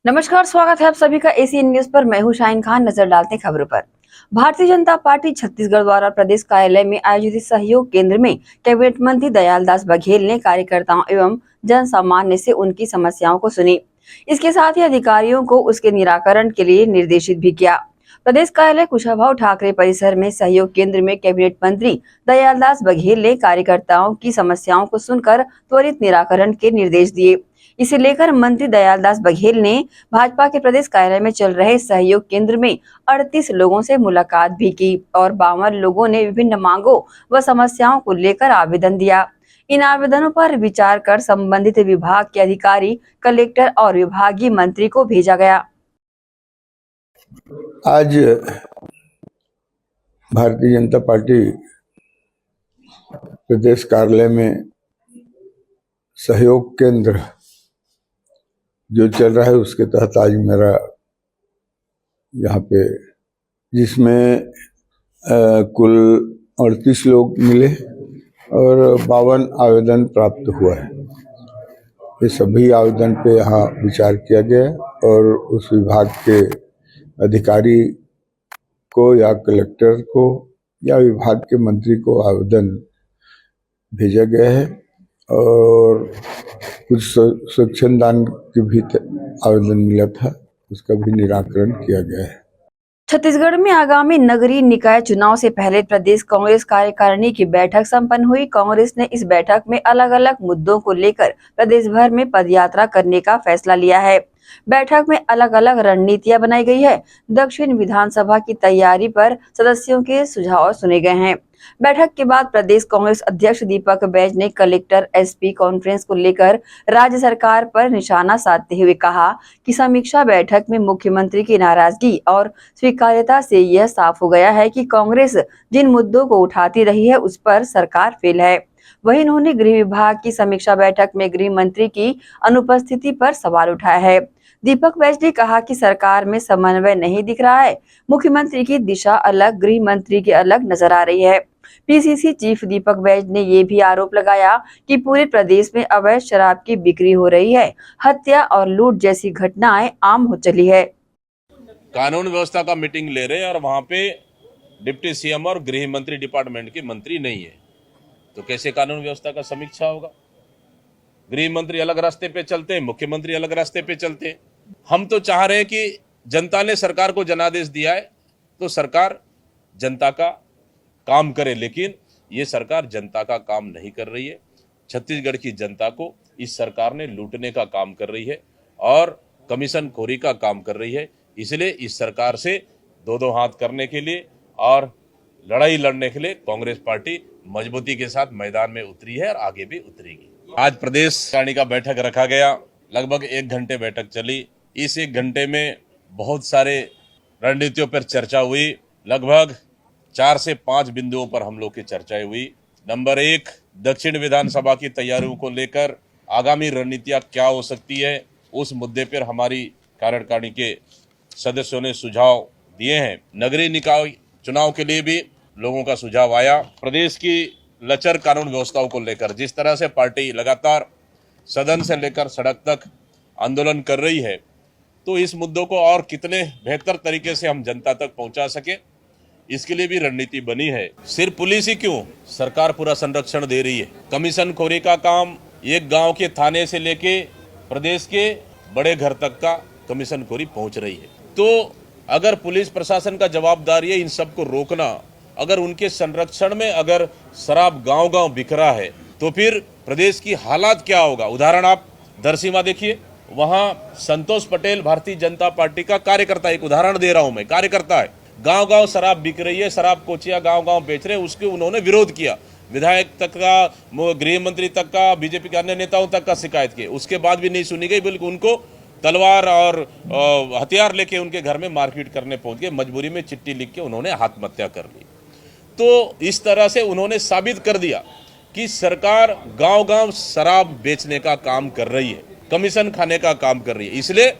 नमस्कार, स्वागत है आप सभी का एसीएन न्यूज पर। मैं हूं शाहीन खान। नजर डालते हैं खबरों पर। भारतीय जनता पार्टी छत्तीसगढ़ द्वारा प्रदेश कार्यालय में आयोजित इस सहयोग केंद्र में कैबिनेट मंत्री दयालदास बघेल ने कार्यकर्ताओं एवं जन सामान्य से उनकी समस्याओं को सुनी। इसके साथ ही अधिकारियों को उसके निराकरण के लिए निर्देशित भी किया। प्रदेश कार्यालय कुशाभाऊ ठाकरे परिसर में सहयोग केंद्र में कैबिनेट मंत्री दयालदास बघेल ने कार्यकर्ताओं की समस्याओं को सुनकर त्वरित निराकरण के निर्देश दिए। इसे लेकर मंत्री दयालदास बघेल ने भाजपा के प्रदेश कार्यालय में चल रहे सहयोग केंद्र में 38 लोगों से मुलाकात भी की और 52 लोगों ने विभिन्न मांगों व समस्याओं को लेकर आवेदन दिया। इन आवेदनों पर विचार कर संबंधित विभाग के अधिकारी, कलेक्टर और विभागीय मंत्री को भेजा गया। आज भारतीय जनता पार्टी प्रदेश कार्यालय में सहयोग केंद्र जो चल रहा है उसके तहत आज मेरा यहाँ पे, जिसमें कुल 38 लोग मिले और 52 आवेदन प्राप्त हुआ है। ये सभी आवेदन पे यहाँ विचार किया गया और उस विभाग के अधिकारी को या कलेक्टर को या विभाग के मंत्री को आवेदन भेजा गया है और कुछ स्वच्छंद दान की भी आवेदन मिला था, उसका भी निराकरण किया गया है। छत्तीसगढ़ में आगामी नगरीय निकाय चुनाव से पहले प्रदेश कांग्रेस कार्यकारिणी की बैठक संपन्न हुई। कांग्रेस ने इस बैठक में अलग अलग मुद्दों को लेकर प्रदेश भर में पदयात्रा करने का फैसला लिया है। बैठक में अलग अलग रणनीतियां बनाई गई है। दक्षिण विधानसभा की तैयारी पर सदस्यों के सुझाव सुने गए हैं। बैठक के बाद प्रदेश कांग्रेस अध्यक्ष दीपक बैज ने कलेक्टर एसपी कॉन्फ्रेंस को लेकर राज्य सरकार पर निशाना साधते हुए कहा कि समीक्षा बैठक में मुख्यमंत्री की नाराजगी और स्वीकार्यता से यह साफ हो गया है कि कांग्रेस जिन मुद्दों को उठाती रही है उस पर सरकार फेल है। वहीं उन्होंने गृह विभाग की समीक्षा बैठक में गृह मंत्री की अनुपस्थिति पर सवाल उठाया है। दीपक बैज ने कहा कि सरकार में समन्वय नहीं दिख रहा है। मुख्यमंत्री की दिशा अलग, गृह मंत्री की अलग नजर आ रही है। पीसीसी चीफ दीपक बैज ने ये भी आरोप लगाया कि पूरे प्रदेश में अवैध शराब की बिक्री हो रही है। हत्या और लूट जैसी घटनाएं आम हो चली है। कानून व्यवस्था का मीटिंग ले रहे हैं और वहां पे डिप्टी सीएम और गृह मंत्री डिपार्टमेंट के मंत्री नहीं है, तो कैसे कानून व्यवस्था का समीक्षा होगा? गृह मंत्री अलग रास्ते पे चलते हैं, मुख्यमंत्री अलग रास्ते पे चलते हैं। हम तो चाह रहे हैं कि जनता ने सरकार को जनादेश दिया है तो सरकार जनता का काम करे, लेकिन ये सरकार जनता का काम नहीं कर रही है। छत्तीसगढ़ की जनता को इस सरकार ने लूटने का काम कर रही है और कमीशन खोरी का काम कर रही है। इसलिए इस सरकार से दो हाथ करने के लिए और लड़ाई लड़ने के लिए कांग्रेस पार्टी मजबूती के साथ मैदान में उतरी है और आगे भी उतरेगी। आज प्रदेश कार्यालय का बैठक रखा गया, लगभग 1 घंटे बैठक चली। इस 1 घंटे में बहुत सारे रणनीतियों पर चर्चा हुई। लगभग 4 से 5 बिंदुओं पर हम लोग की चर्चाएं हुई। नंबर 1, दक्षिण विधानसभा की तैयारियों को लेकर आगामी रणनीतियां क्या हो सकती है, उस मुद्दे पर हमारी कार्यकारिणी के सदस्यों ने सुझाव दिए हैं। नगरीय निकाय चुनाव के लिए भी लोगों का सुझाव आया। प्रदेश की लचर कानून व्यवस्थाओं को लेकर जिस तरह से पार्टी लगातार सदन से लेकर सड़क तक आंदोलन कर रही है, तो इस मुद्दों को और कितने बेहतर तरीके से हम जनता तक पहुंचा सके, इसके लिए भी रणनीति बनी है। सिर्फ पुलिस ही क्यों, सरकार पूरा संरक्षण दे रही है। कमीशन खोरी का काम एक गांव के थाने से लेके प्रदेश के बड़े घर तक का कमीशन खोरी पहुंच रही है। तो अगर पुलिस प्रशासन का जवाबदारी है इन सबको रोकना, अगर उनके संरक्षण में अगर शराब गांव-गांव बिक रहा है तो फिर प्रदेश की हालात क्या होगा? उदाहरण आप दरसीमा देखिए, वहां संतोष पटेल भारतीय जनता पार्टी का कार्यकर्ता, एक उदाहरण दे रहा हूं मैं, कार्यकर्ता है, गांव-गांव शराब बिक रही है, शराब कोचिया गांव-गांव बेच रहे हैं, उसके उन्होंने विरोध किया। विधायक तक का, गृह मंत्री तक का, बीजेपी के अन्य नेताओं तक का शिकायत की, उसके बाद भी नहीं सुनी गई, बल्कि उनको तलवार और हथियार लेके उनके घर में मारपीट करने पहुंच गए। मजबूरी में चिट्ठी लिख के उन्होंने आत्महत्या कर ली। तो इस तरह से उन्होंने साबित कर दिया कि सरकार गांव-गांव शराब बेचने का काम कर रही है, कमीशन खाने का काम कर रही है। इसलिए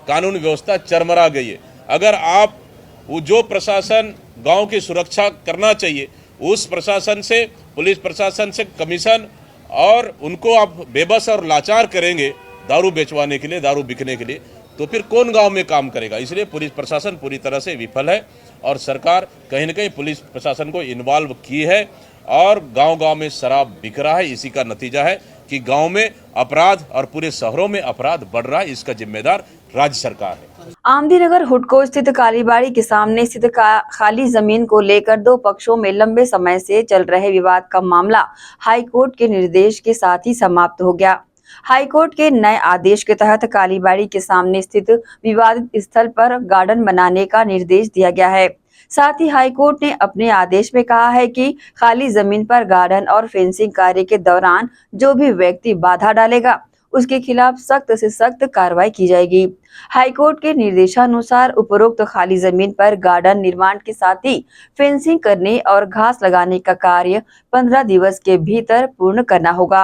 कानून व्यवस्था चरमरा गई है। अगर आप वो जो प्रशासन गांव की सुरक्षा करना चाहिए, उस प्रशासन से, पुलिस प्रशासन से कमीशन, और उनको आप बेबस और लाचार करेंगे दारू बेचवाने के लिए, दारू बिकने के लिए, तो फिर कौन गांव में काम करेगा। इसलिए पुलिस प्रशासन पूरी तरह से विफल है और सरकार कहीं न कहीं पुलिस प्रशासन को इन्वॉल्व की है और गांव-गांव में शराब बिक रहा है। इसी का नतीजा है कि गांव में अपराध और पूरे शहरों में अपराध बढ़ रहा है। इसका जिम्मेदार राज्य सरकार है। आमदीनगर हुडको स्थित कालीबाड़ी के सामने स्थित खाली जमीन को लेकर दो पक्षों में लंबे समय से चल रहे विवाद का मामला हाईकोर्ट के निर्देश के साथ ही समाप्त हो गया। हाईकोर्ट के नए आदेश के तहत कालीबाड़ी के सामने स्थित विवादित स्थल पर गार्डन बनाने का निर्देश दिया गया है। साथ ही हाईकोर्ट ने अपने आदेश में कहा है कि खाली जमीन पर गार्डन और फेंसिंग कार्य के दौरान जो भी व्यक्ति बाधा डालेगा उसके खिलाफ सख्त से सख्त कार्रवाई की जाएगी। हाईकोर्ट के निर्देशानुसार उपरोक्त खाली जमीन पर गार्डन निर्माण के साथ ही फेंसिंग करने और घास लगाने का कार्य 15 दिवस के भीतर पूर्ण करना होगा।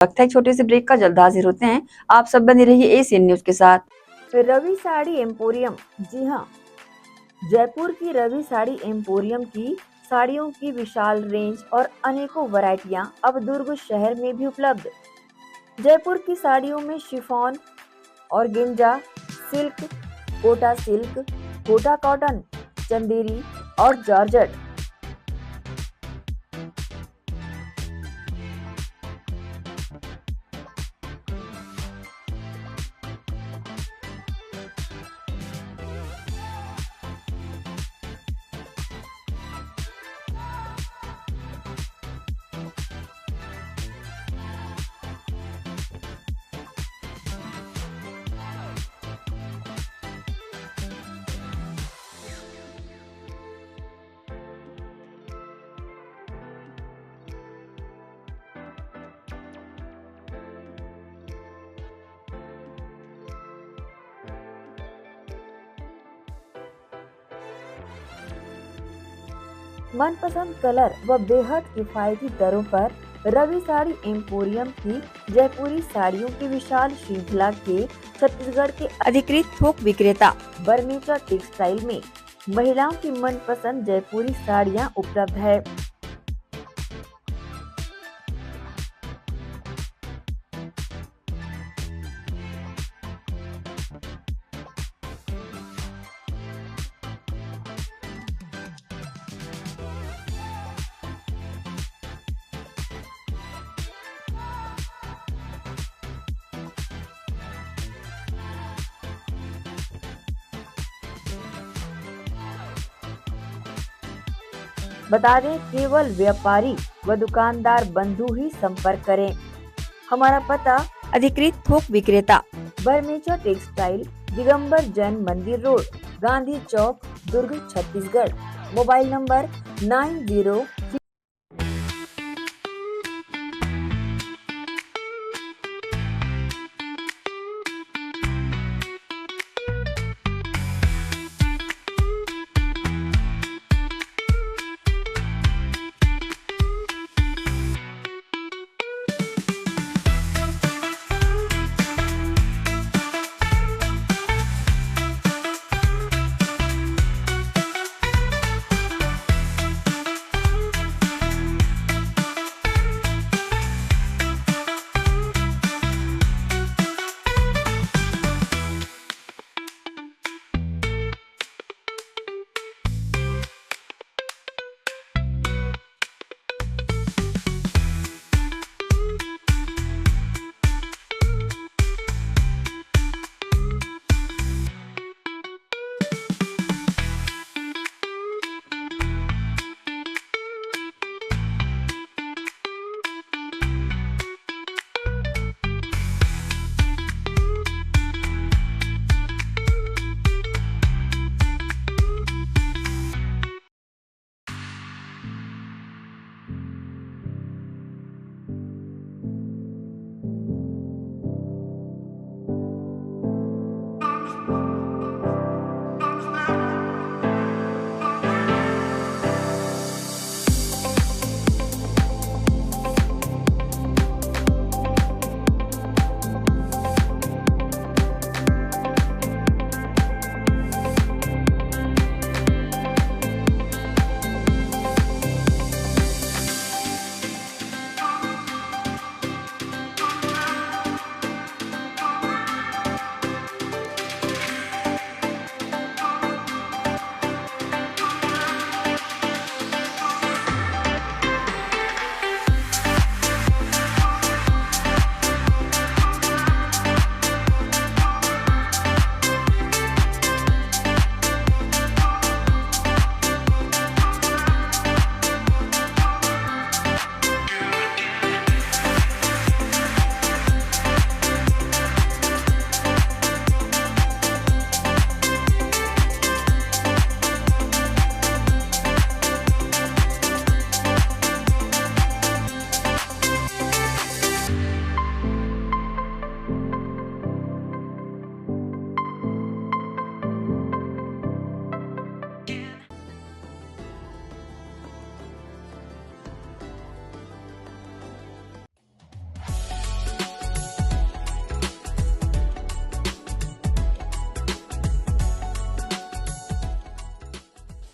वक्त है छोटे से ब्रेक का, जल्द हाजिर होते हैं। आप सब बने रहिए एशियन न्यूज के साथ। रवि साड़ी एम्पोरियम, जी हाँ, जयपुर की रवि साड़ी एम्पोरियम की साड़ियों की विशाल रेंज और अनेकों वैरायटियां अब दुर्ग शहर में भी उपलब्ध। जयपुर की साड़ियों में chiffon, organza, silk, Kota cotton, Chanderi और जॉर्जेट। मनपसंद कलर व बेहद किफायती दरों पर रवि साड़ी एम्पोरियम की जयपुरी साड़ियों की विशाल श्रृंखला के छत्तीसगढ़ के अधिकृत थोक विक्रेता बर्मेचा टेक्सटाइल में महिलाओं की मनपसंद जयपुरी साड़ियां उपलब्ध है। बता दें, केवल व्यापारी व दुकानदार बंधु ही संपर्क करें। हमारा पता अधिकृत थोक विक्रेता बर्मेचा टेक्सटाइल, दिगंबर जैन मंदिर road, Gandhi Chowk, Durg, Chhattisgarh. Mobile number 90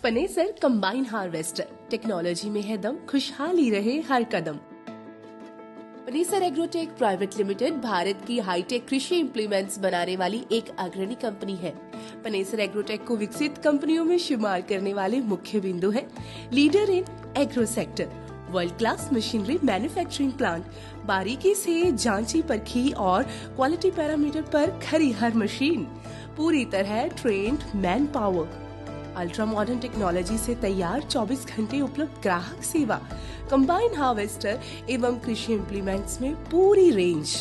Panesar combine harvester, technology में है दम, खुशहाली रहे हर कदम। पनेसर एग्रोटेक प्राइवेट लिमिटेड भारत की हाईटेक कृषि इम्प्लीमेंट्स बनाने वाली एक अग्रणी कंपनी है। पनेसर एग्रोटेक को विकसित कंपनियों में शुमार करने वाले मुख्य बिंदु है: leader in agro sector, world class machinery manufacturing plant, बारीकी से जांची परखी और क्वालिटी पैरामीटर पर खरी हर मशीन, पूरी तरह trained manpower, ultra modern technology से तैयार 24 घंटे उपलब्ध ग्राहक सेवा, कंबाइन हार्वेस्टर एवं कृषि इम्प्लीमेंट्स में पूरी रेंज।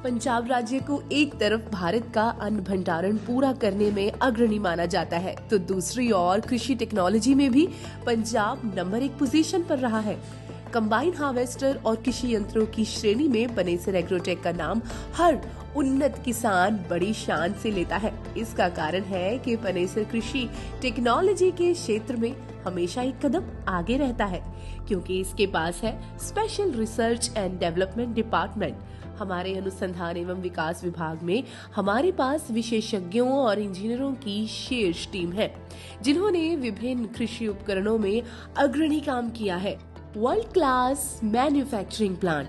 पंजाब राज्य को एक तरफ भारत का अन्न भंडारण पूरा करने में अग्रणी माना जाता है, तो दूसरी ओर कृषि टेक्नोलॉजी में भी पंजाब नंबर 1 पोजीशन पर रहा है। कंबाइन हार्वेस्टर और कृषि यंत्रों की श्रेणी में पनेसर एग्रोटेक का नाम हर उन्नत किसान बड़ी शान से लेता है। इसका कारण है कि पनेसर कृषि टेक्नोलॉजी के क्षेत्र में हमेशा एक कदम आगे रहता है, क्योंकि इसके पास है special research and development department. हमारे अनुसंधान एवं विकास विभाग में हमारे पास विशेषज्ञों और इंजीनियरों की शीर्ष टीम है, जिन्होंने विभिन्न कृषि उपकरणों में अग्रणी काम किया है। World class manufacturing plant,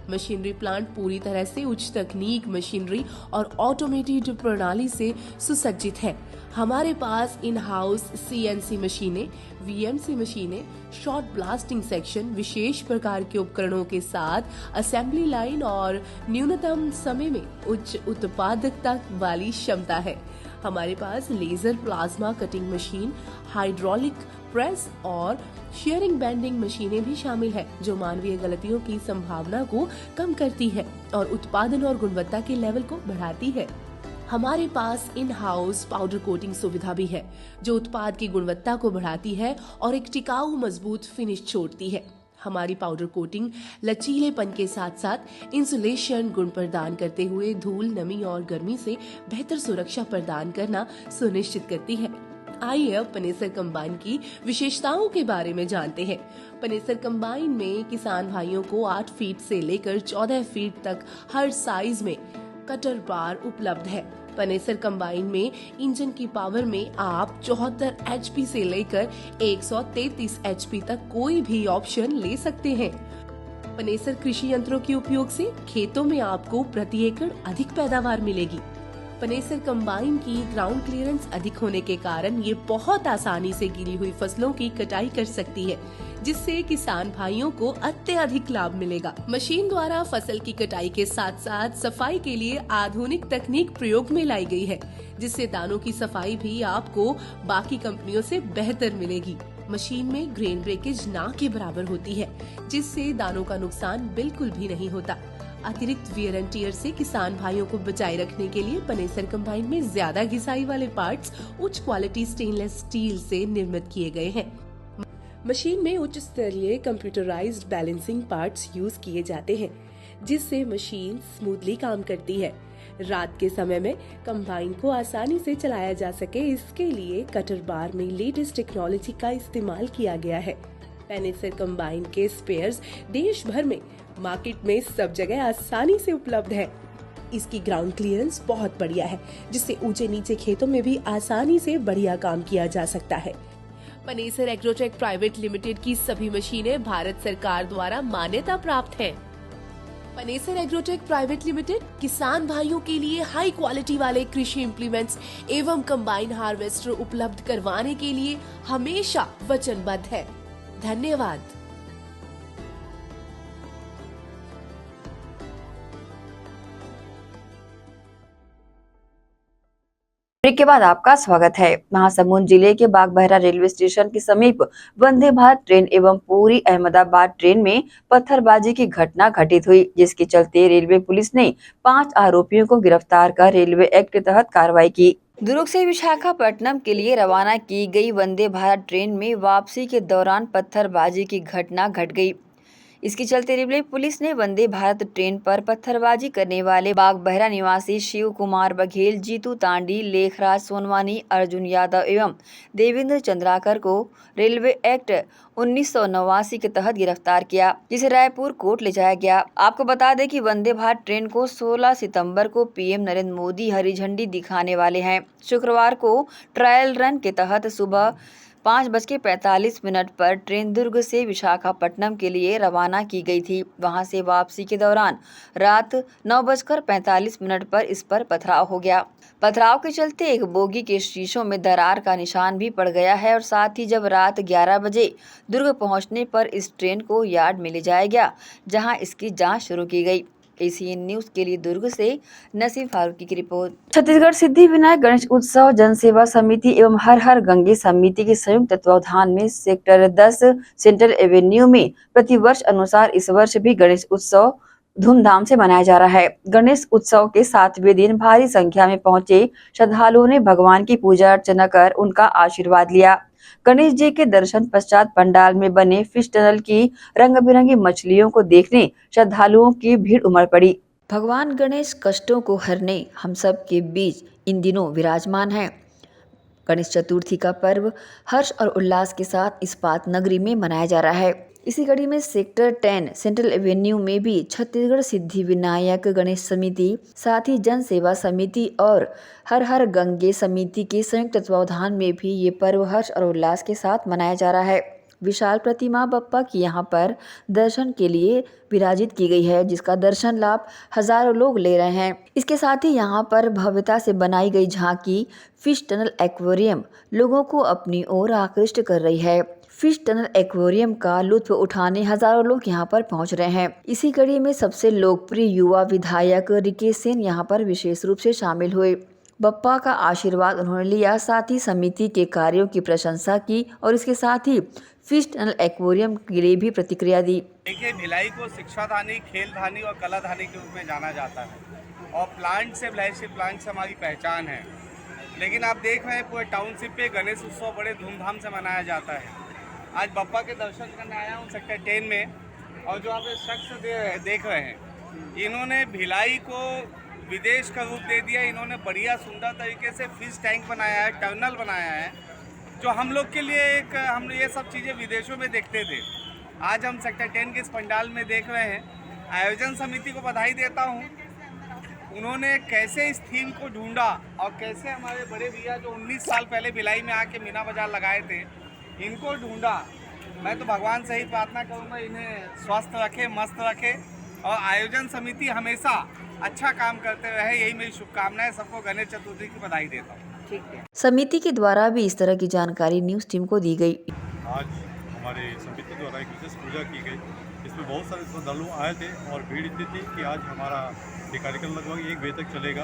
machinery plant पूरी तरह से उच्च तकनीक मशीनरी और ऑटोमेटेड प्रणाली से सुसज्जित है। हमारे पास इन हाउस CNC मशीनें, VMC मशीनें, शॉर्ट ब्लास्टिंग सेक्शन, विशेष प्रकार के उपकरणों के साथ असेंबली लाइन और न्यूनतम समय में उच्च उत्पादकता वाली क्षमता है। हमारे पास laser plasma cutting machine, hydraulic press और शेयरिंग बैंडिंग मशीनें भी शामिल है, जो मानवीय गलतियों की संभावना को कम करती है और उत्पादन और गुणवत्ता के लेवल को बढ़ाती है। हमारे पास इन हाउस पाउडर कोटिंग सुविधा भी है, जो उत्पाद की गुणवत्ता को बढ़ाती है और एक टिकाऊ मजबूत फिनिश छोड़ती है। हमारी पाउडर कोटिंग लचीलेपन के साथ साथ इंसुलेशन गुण प्रदान करते हुए धूल, नमी और गर्मी से बेहतर सुरक्षा प्रदान करना सुनिश्चित करती है। आइए अब पनेसर कंबाइन की विशेषताओं के बारे में जानते हैं। पनेसर कंबाइन में किसान भाइयों को 8 फीट से लेकर 14 फीट तक हर साइज में कटर बार उपलब्ध है। पनेसर कंबाइन में इंजन की पावर में आप 74 HP से लेकर 133 HP तक कोई भी ऑप्शन ले सकते हैं। पनेसर कृषि यंत्रों के उपयोग से खेतों में आपको प्रति एकड़ अधिक पैदावार मिलेगी। पनेसर कंबाइन की ग्राउंड क्लियरेंस अधिक होने के कारण ये बहुत आसानी से गिरी हुई फसलों की कटाई कर सकती है, जिससे किसान भाइयों को अत्यधिक लाभ मिलेगा। मशीन द्वारा फसल की कटाई के साथ साथ सफाई के लिए आधुनिक तकनीक प्रयोग में लाई गई है, जिससे दानों की सफाई भी आपको बाकी कंपनियों से बेहतर मिलेगी। मशीन में ग्रेन ब्रेकेज ना के बराबर होती है, जिससे दानों का नुकसान बिल्कुल भी नहीं होता। अतिरिक्त वियर एंड टियर से किसान भाइयों को बचाए रखने के लिए पनेसर कंबाइन में ज्यादा घिसाई वाले पार्ट्स उच्च क्वालिटी स्टेनलेस स्टील से निर्मित किए गए हैं। मशीन में उच्च स्तरीय कंप्यूटराइज्ड बैलेंसिंग पार्ट्स यूज किए जाते हैं, जिससे मशीन स्मूथली काम करती है। रात के समय में कंबाइन को आसानी से चलाया जा सके, इसके लिए कटर बार में लेटेस्ट टेक्नोलॉजी का इस्तेमाल किया गया है। पनेसर कंबाइन के स्पेयर्स देश भर में मार्केट में सब जगह आसानी से उपलब्ध है। इसकी ग्राउंड क्लियरेंस बहुत बढ़िया है, जिससे ऊंचे नीचे खेतों में भी आसानी से बढ़िया काम किया जा सकता है। पनेसर एग्रोटेक प्राइवेट लिमिटेड की सभी मशीनें भारत सरकार द्वारा मान्यता प्राप्त हैं। पनेसर एग्रोटेक प्राइवेट लिमिटेड किसान भाइयों के लिए हाई क्वालिटी वाले कृषि इम्प्लीमेंट्स एवं कंबाइन हार्वेस्टर उपलब्ध करवाने के लिए हमेशा वचनबद्ध है। धन्यवाद। ब्रेक के बाद आपका स्वागत है। महासमुंद जिले के बागबहरा रेलवे स्टेशन के समीप वंदे भारत ट्रेन एवं पूरी अहमदाबाद ट्रेन में पत्थरबाजी की घटना घटित हुई, जिसके चलते रेलवे पुलिस ने 5 आरोपियों को गिरफ्तार कर रेलवे एक्ट के तहत कार्रवाई की। दुर्ग से विशाखापट्टनम के लिए रवाना की गई वंदे भारत ट्रेन में वापसी के दौरान पत्थरबाजी की घटना घट गई। इसके चलते रेलवे पुलिस ने वंदे भारत ट्रेन पर पत्थरबाजी करने वाले बागबहरा निवासी शिव कुमार बघेल, जीतू तांडी, लेखराज सोनवानी, अर्जुन यादव एवं देवेंद्र चंद्राकर को रेलवे एक्ट 1989 के तहत गिरफ्तार किया, जिसे रायपुर कोर्ट ले जाया गया। आपको बता दें कि वंदे भारत ट्रेन को 16 सितंबर को पीएम नरेंद्र मोदी हरी झंडी दिखाने वाले हैं। शुक्रवार को ट्रायल रन के तहत सुबह 5:45 पर ट्रेन दुर्ग से विशाखापट्टनम के लिए रवाना की गई थी। वहां से वापसी के दौरान रात 9:45 पर इस पर पथराव हो गया। पथराव के चलते एक बोगी के शीशों में दरार का निशान भी पड़ गया है और साथ ही जब रात 11 बजे दुर्ग पहुंचने पर इस ट्रेन को यार्ड में ले जाया गया, जहां इसकी जांच शुरू की गई। एसीएन न्यूज के लिए दुर्ग से नसीम फारूकी की रिपोर्ट। छत्तीसगढ़ सिद्धिविनायक गणेश उत्सव जन सेवा समिति एवं हर हर गंगे समिति के संयुक्त तत्वावधान में सेक्टर 10 सेंट्रल एवेन्यू में प्रतिवर्ष अनुसार इस वर्ष भी गणेश उत्सव धूमधाम से मनाया जा रहा है। गणेश उत्सव के 7वें दिन भारी संख्या में पहुंचे श्रद्धालुओं ने भगवान की पूजा अर्चना कर उनका आशीर्वाद लिया। गणेश जी के दर्शन पश्चात पंडाल में बने फिश टनल की रंग बिरंगी मछलियों को देखने श्रद्धालुओं की भीड़ उमड़ पड़ी। भगवान गणेश कष्टों को हरने हम सब के बीच इन दिनों विराजमान हैं। गणेश चतुर्थी का पर्व हर्ष और उल्लास के साथ इस्पात नगरी में मनाया जा रहा है। इसी कड़ी में सेक्टर 10 सेंट्रल एवेन्यू में भी छत्तीसगढ़ सिद्धि विनायक गणेश समिति, साथ ही जन सेवा समिति और हर हर गंगे समिति के संयुक्त तत्वावधान में भी ये पर्व हर्ष और उल्लास के साथ मनाया जा रहा है। विशाल प्रतिमा बप्पा की यहाँ पर दर्शन के लिए विराजित की गई है, जिसका दर्शन लाभ हजारों लोग ले रहे हैं। इसके साथ ही यहाँ पर भव्यता से बनाई गई झांकी फिश टनल एक्वेरियम लोगों को अपनी ओर आकृष्ट कर रही है। फिश टनल एक्वेरियम का लुत्फ उठाने हजारों लोग यहाँ पर पहुँच रहे हैं। इसी कड़ी में सबसे लोकप्रिय युवा विधायक रिकेश सेन यहाँ पर विशेष रूप से शामिल हुए। बप्पा का आशीर्वाद उन्होंने लिया, साथ ही समिति के कार्यों की प्रशंसा की और इसके साथ ही फिश टनल एक्वेरियम के लिए भी प्रतिक्रिया दी। देखिए, भिलाई को शिक्षाधानी, खेलधानी और कलाधानी के रूप में जाना जाता है और प्लांट से भिलाई से प्लांट से हमारी पहचान है। लेकिन आप देख रहे हैं पूरे टाउनशिप पे गणेश उत्सव बड़े धूमधाम से मनाया जाता है। आज बप्पा के दर्शन करने आया हूँ सेक्टर 10 में और जो आप ये शख्स देख रहे हैं, इन्होंने भिलाई को विदेश का रूप दे दिया। इन्होंने बढ़िया सुंदर तरीके से फिश टैंक बनाया है, टर्मिनल बनाया है, जो हम लोग के लिए एक हम ये सब चीज़ें विदेशों में देखते थे। आज हम सेक्टर 10 के इस पंडाल में देख रहे हैं। आयोजन समिति को बधाई देता हूँ, उन्होंने कैसे इस थीम को ढूंढा और कैसे हमारे बड़े भैया जो 19 साल पहले भिलाई में आके मीना बाजार लगाए थे, इनको ढूंढा। मैं तो भगवान से ही प्रार्थना करूँगा इन्हें स्वस्थ रखे, मस्त रखे और आयोजन समिति हमेशा अच्छा काम करते रहे, यही मेरी शुभकामनाएं। सबको गणेश चतुर्थी की बधाई देता हूँ। समिति के द्वारा भी इस तरह की जानकारी न्यूज टीम को दी गई। आज हमारे समिति द्वारा एक विशेष पूजा की गई, इसमें बहुत सारे श्रद्धालु आए थे और भीड़ इतनी थी कि आज हमारा ये कार्यक्रम लगभग 1 बजे तक चलेगा।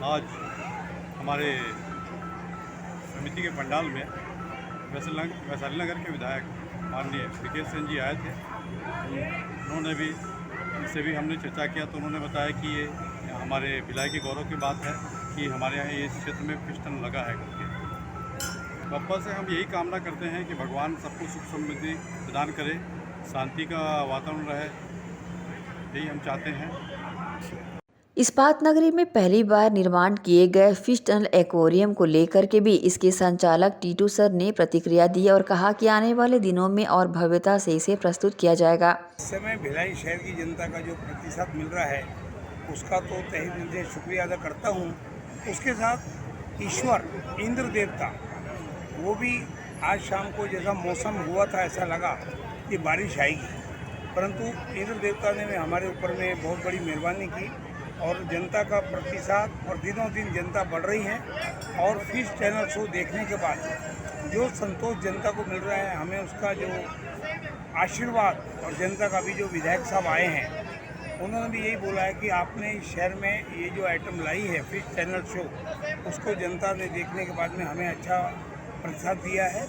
आज हमारे समिति के पंडाल में वैशाली नगर के विधायक माननीय रिकेश सेन जी आए थे। उन्होंने भी इससे भी हमने चर्चा किया तो उन्होंने बताया कि ये हमारे भिलाई के गौरव की बात है कि हमारे यहाँ इस क्षेत्र में फिश टनल लगा है करके। बप्पा से हम यही कामना करते हैं कि भगवान सबको सुख समृद्धि प्रदान करे, शांति का वातावरण रहे, यही हम चाहते हैं। इस्पात नगरी में पहली बार निर्माण किए गए फिश टनल एक्वेरियम को लेकर के भी इसके संचालक टीटू सर ने प्रतिक्रिया दी और कहा कि आने वाले दिनों में और भव्यता से इसे प्रस्तुत किया जाएगा। इस समय भिलाई शहर की जनता का जो प्रतिशत मिल रहा है उसका तो तहे दिल से शुक्रिया अदा करता हूँ। उसके साथ ईश्वर इंद्र देवता वो भी आज शाम को जैसा मौसम हुआ था ऐसा लगा कि बारिश आएगी, परंतु इंद्र देवता ने हमारे ऊपर में बहुत बड़ी मेहरबानी की और जनता का प्रतिशत और दिनों दिन जनता बढ़ रही है। और फिश टनल शो देखने के बाद जो संतोष जनता को मिल रहा है, हमें उसका जो आशीर्वाद और जनता का भी जो विधायक साहब आए हैं उन्होंने भी यही बोला है कि आपने इस शहर में ये जो आइटम लाई है फिश टनल शो, उसको जनता ने देखने के बाद में हमें अच्छा प्रतिसाद दिया है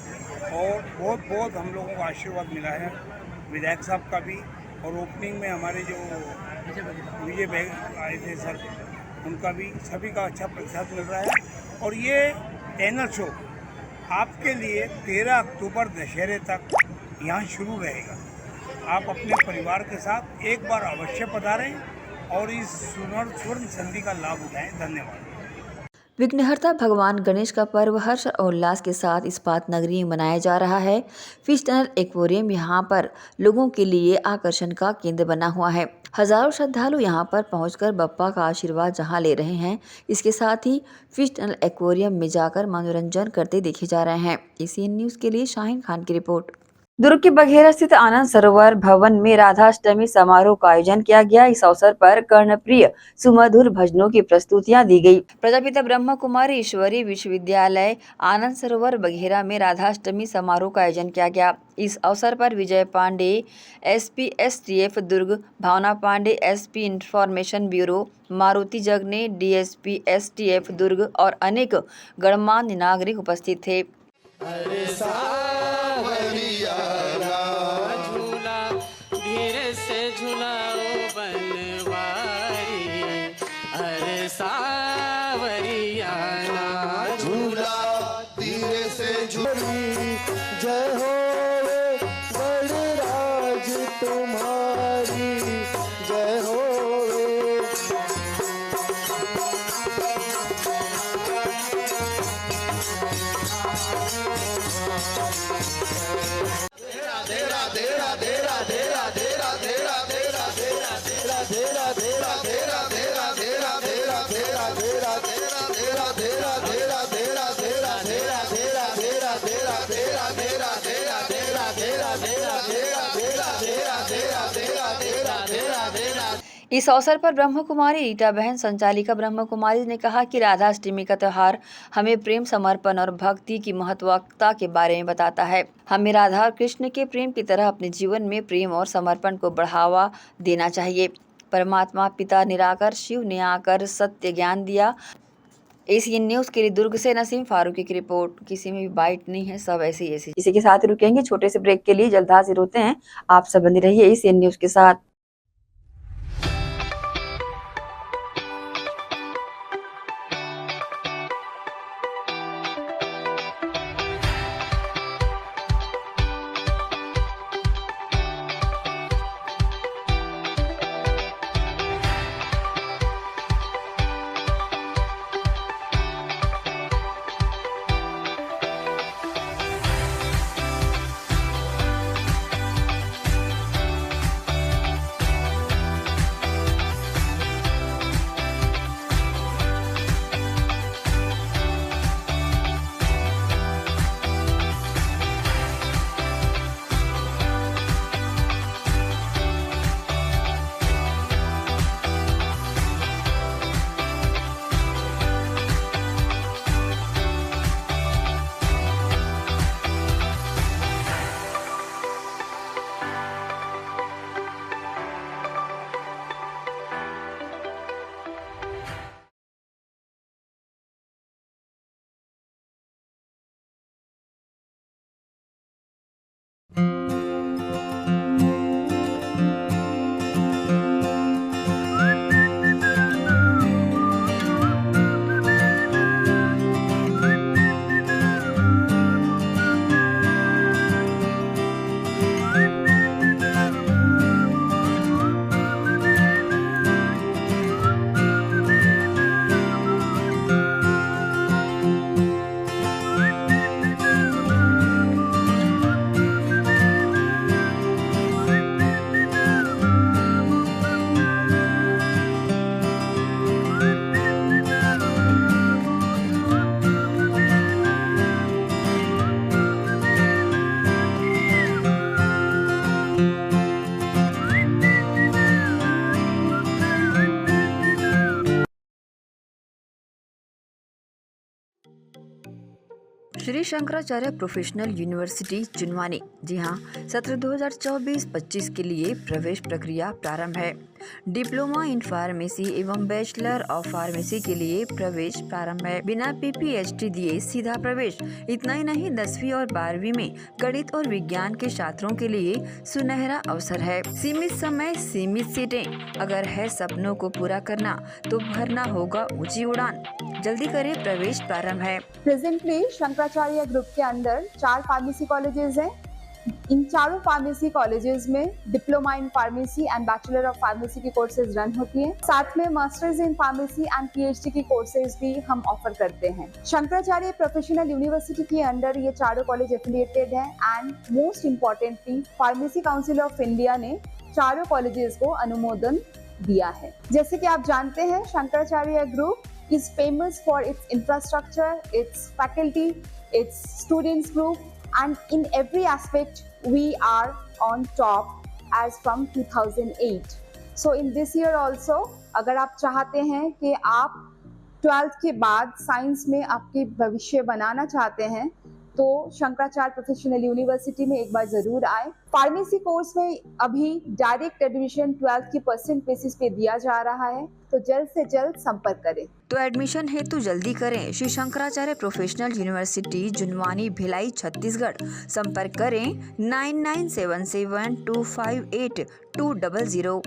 और बहुत बहुत हम लोगों को आशीर्वाद मिला है विधायक साहब का भी। और ओपनिंग में हमारे जो विजय बैग आए थे सर, उनका भी, सभी का अच्छा प्रतिसाद मिल रहा है। और ये टनल शो आपके लिए 13 अक्टूबर दशहरे तक यहाँ शुरू रहेगा। आप अपने परिवार के साथ एक बार अवश्य पधारें और इस स्वर्ण संधि का लाभ उठाएं। धन्यवाद। विघ्नहर्ता भगवान गणेश का पर्व हर्ष और उल्लास के साथ इस्पात नगरी में मनाया जा रहा है। फिश टनल एक्वेरियम यहाँ पर लोगों के लिए आकर्षण का केंद्र बना हुआ है। हजारों श्रद्धालु यहाँ पर पहुंचकर बप्पा का आशीर्वाद जहां ले रहे हैं, इसके साथ ही फिश टनल एक्वेरियम में जाकर मनोरंजन करते देखे जा रहे हैं। एसीएन न्यूज़ के लिए शाहीन खान की रिपोर्ट। दुर्ग के बघेरा स्थित आनंद सरोवर भवन में राधाष्टमी समारोह का आयोजन किया गया। इस अवसर पर कर्णप्रिय सुमधुर भजनों की प्रस्तुतियां दी गई। प्रजापिता ब्रह्म कुमारी ईश्वरी विश्वविद्यालय आनंद सरोवर बघेरा में राधाष्टमी समारोह का आयोजन किया गया। इस अवसर पर Vijay Pandey SP STF Durg, Bhavna Pandey SP information bureau, Maruti Jagne DSP STF दुर्ग और अनेक गणमान्य नागरिक उपस्थित थे। झूला धीरे से झूलाओ बनवारी, अरे सावरिया झूला धीरे से झूली। जय हो बड़राज तुम्हारी, जय हो। इस अवसर पर ब्रह्म कुमारी रीटा बहन संचालिका ब्रह्म कुमारी ने कहा कि राधाष्टमी का त्योहार हमें प्रेम, समर्पण और भक्ति की महत्वता के बारे में बताता है। हमें राधा और कृष्ण के प्रेम की तरह अपने जीवन में प्रेम और समर्पण को बढ़ावा देना चाहिए। परमात्मा पिता निराकार शिव ने आकर सत्य ज्ञान दिया। एसीएन न्यूज़ के लिए दुर्ग से नसीम फारूकी की रिपोर्ट। किसी में भी बाइट नहीं है, सब ऐसे ही ऐसे। इसी के साथ रुकेंगे छोटे से ब्रेक के लिए, जल्द हाजिर होते हैं। आप सब बने रहिए एसीएन न्यूज़ के साथ। Shri Shankaracharya professional university Chunwani. जी हाँ, सत्र 2024-25 के लिए प्रवेश प्रक्रिया प्रारंभ है। डिप्लोमा इन फार्मेसी एवं बैचलर ऑफ फार्मेसी के लिए प्रवेश प्रारंभ है। बिना PPHD दिए सीधा प्रवेश। इतना ही नहीं, 10वीं और 12वीं में गणित और विज्ञान के छात्रों के लिए सुनहरा अवसर है। सीमित समय, सीमित सीटें। अगर है सपनों को पूरा करना तो भरना होगा ऊंची उड़ान। जल्दी करें, प्रवेश प्रारंभ है। प्रेजेंटली शंकराचार्य ग्रुप के अंदर 4 फार्मेसी कॉलेजेस हैं। इन चारों फार्मेसी कॉलेजेस में diploma in pharmacy and bachelor of pharmacy की कोर्सेज रन होती हैं। साथ में masters in pharmacy and PhD की कोर्सेज भी हम ऑफर करते हैं। शंकराचार्य प्रोफेशनल यूनिवर्सिटी के अंडर ये चारों कॉलेज एफिलिएटेड हैं and most importantly pharmacy council of India ने चारों कॉलेजेस को अनुमोदन दिया है। जैसे कि आप जानते हैं, Shankaracharya group is famous for its infrastructure, it's faculty, its students group, and in every aspect we are on top as from 2008. So in this year also, अगर आप चाहते हैं कि आप 12th के बाद साइंस में आपके भविष्य बनाना चाहते हैं तो शंकराचार्य प्रोफेशनल यूनिवर्सिटी में एक बार जरूर आए। फार्मेसी कोर्स में अभी डायरेक्ट एडमिशन 12th की परसेंट बेसिस पे दिया जा रहा है, तो जल्द से जल्द संपर्क करें। तो एडमिशन हेतु जल्दी करें श्री शंकराचार्य प्रोफेशनल यूनिवर्सिटी, जुनवानी, भिलाई, छत्तीसगढ़। संपर्क करें 9977258200।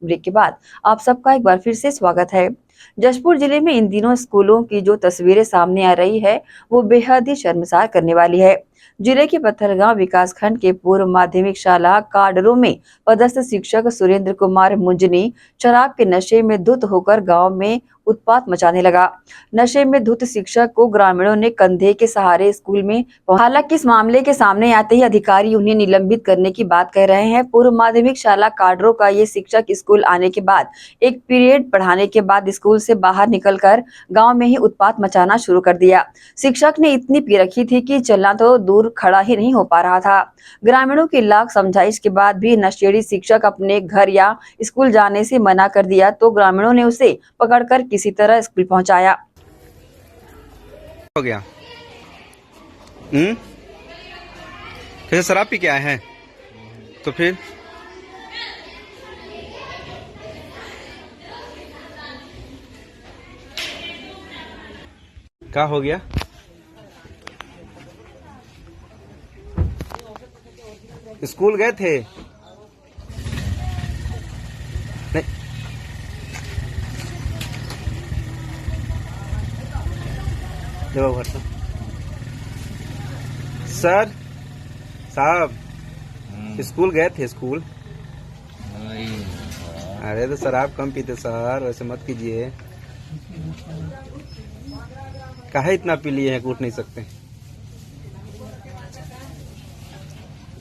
ब्रेक के बाद आप सबका एक बार फिर से स्वागत है। जशपुर जिले में इन दिनों स्कूलों की जो तस्वीरें सामने आ रही है वो बेहद ही शर्मसार करने वाली है। जिले के पत्थरगांव विकासखंड के पूर्व माध्यमिक शाला काडरू में पदस्थ शिक्षक सुरेंद्र कुमार मुंजनी शराब के नशे में धुत होकर गांव में उत्पात मचाने लगा। नशे में धुत शिक्षक को ग्रामीणों ने कंधे के सहारे स्कूल में, हालांकि इस मामले के सामने आते ही अधिकारी उन्हें निलंबित करने की बात कह रहे हैं। पूर्व माध्यमिक शाला काडरो का ये शिक्षक स्कूल आने के बाद एक पीरियड पढ़ाने के बाद स्कूल से बाहर निकलकर गांव में ही उत्पात मचाना शुरू कर दिया। शिक्षक ने इतनी पी रखी थी कि चलना तो दूर खड़ा ही नहीं हो पा रहा था। ग्रामीणों की लाख समझाइश के बाद भी नशेड़ी शिक्षक अपने घर या स्कूल जाने से मना कर दिया तो ग्रामीणों ने उसे पकड़कर किसी तरह स्कूल पहुंचाया। हो गया कैसे शराब पी के आए हैं तो फिर क्या हो गया? स्कूल गए थे? नहीं जवाब भरता सर साहब स्कूल गए थे? स्कूल अरे तो शराब कम पीते सर, वैसे मत कीजिए। काहे इतना पी लिए हैं कि उठ नहीं सकते?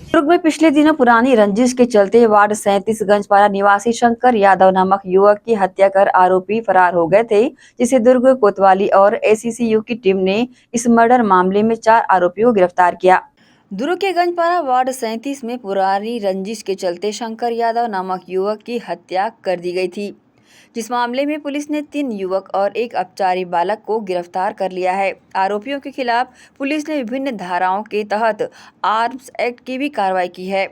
दुर्ग में पिछले दिनों पुरानी रंजिश के चलते वार्ड 37 गंजपारा निवासी शंकर यादव नामक युवक की हत्या कर आरोपी फरार हो गए थे, जिसे दुर्ग कोतवाली और एसीसीयू की टीम ने इस मर्डर मामले में 4 आरोपियों को गिरफ्तार किया। दुर्ग के गंजपारा वार्ड 37 में पुरानी रंजिश के चलते शंकर यादव नामक युवक की हत्या कर दी गई थी, जिस मामले में पुलिस ने 3 युवक और एक अपचारी बालक को गिरफ्तार कर लिया है। आरोपियों के खिलाफ पुलिस ने विभिन्न धाराओं के तहत आर्म्स एक्ट की भी कार्रवाई की है।